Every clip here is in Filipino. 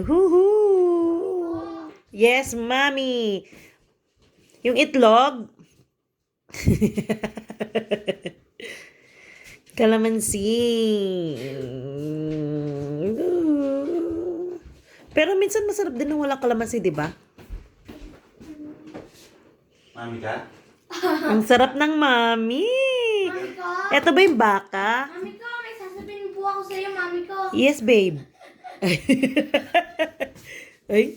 Woohoo! Yes, mommy. Yung itlog. Kalamansi. Pero minsan masarap din ng walang kalamansi, di ba? Mami ka? Ang sarap ng mami. Mami ko? Eto ba yung baka? Mami ko, may sasabihin po ako sa'yo, mami ko. Yes, babe. Ay.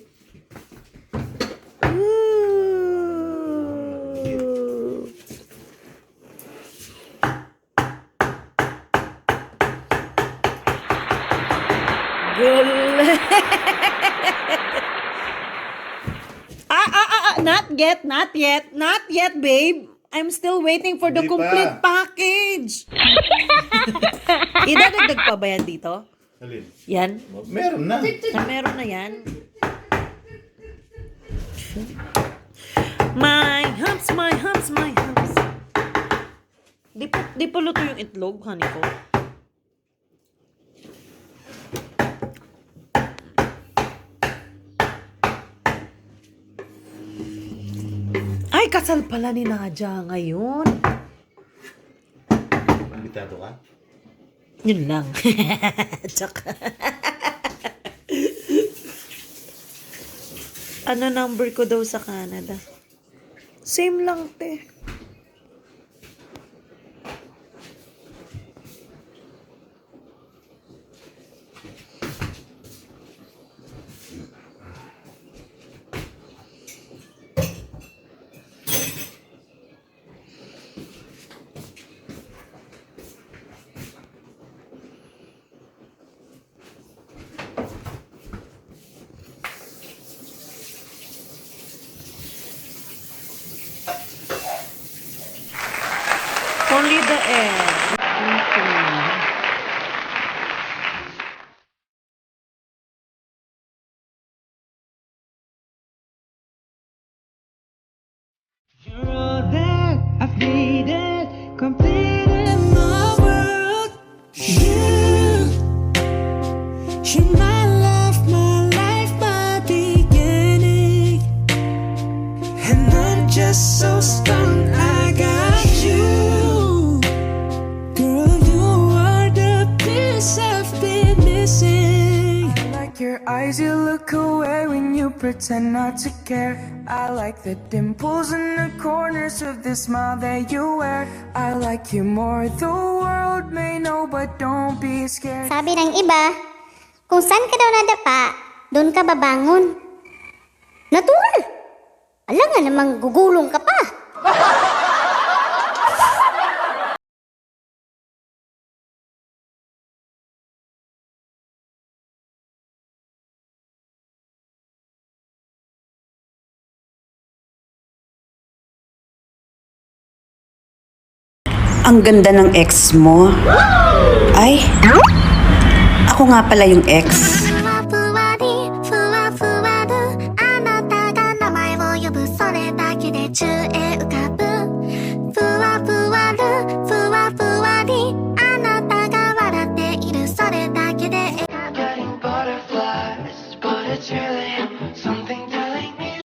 Ooh. Gul. Not yet, babe. I'm still waiting for the Hindi complete pa. package. Idadagdag pa ba yan dito? Alin? Yan? Meron na. Meron na yan. My humps, my humps, my humps. Di pa luto yung itlog, honey ko. Ay, kasal pala ni Nadia ngayon. Imbitado ka? Yun lang. Tsaka. Ano number ko daw sa Canada? Same lang, te. Only the air. You're all that I've needed, complete in my world. You my life, my beginning, and I'm just so stunned. I got you, girl. You are the piece I've been missing. I like your eyes, you look away when you pretend not to care. I like the dimples in the corners of the smile that you wear. I like you more, the world may know, but don't be scared. Sabi ng iba, kung saan ka daw nadapa, doon ka babangon. Natural! Alam nga namang gugulong ka pa. Ang ganda ng ex mo. Ay, ako nga pala yung ex. ふわふわり、ふわふわる。あなたが名前を呼ぶ、それだけで宙へ浮かぶ。ふわふわる、ふわふわり。あなたが笑っている、それだけで笑顔。 Getting butterflies, but it's really something telling me.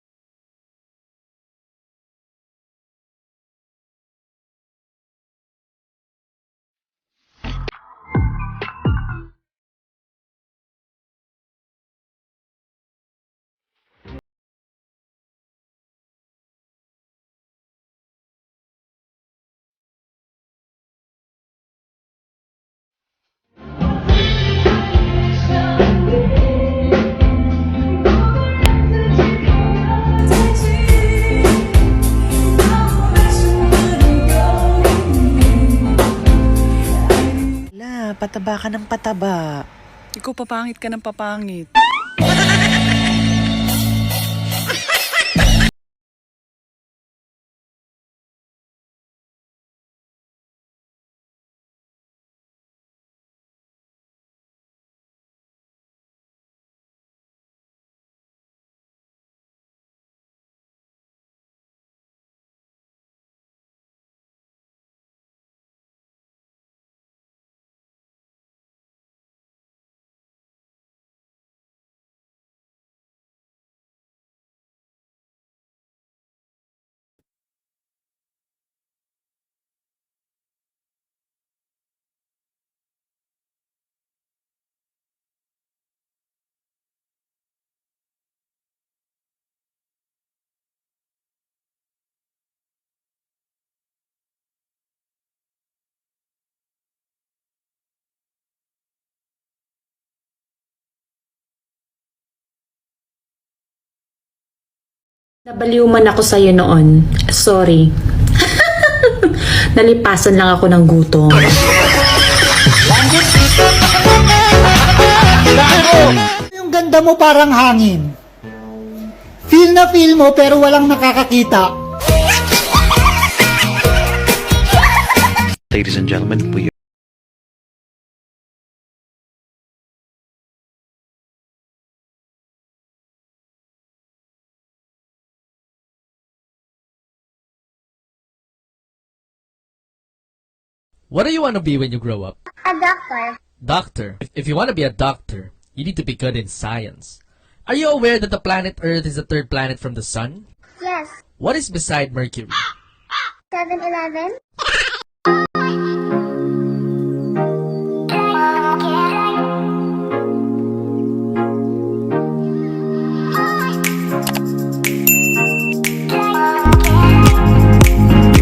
La, pataba ka ng pataba. Ikaw papangit ka ng papangit. Nabaliw man ako sa'yo noon. Sorry. Nalipasan lang ako ng gutom. Yung ganda mo parang hangin. Feel na feel mo pero walang nakakakita. Ladies and gentlemen, we What do you want to be when you grow up? A doctor. Doctor. If you want to be a doctor, you need to be good in science. Are you aware that the planet Earth is the third planet from the sun? Yes. What is beside Mercury? 7-Eleven.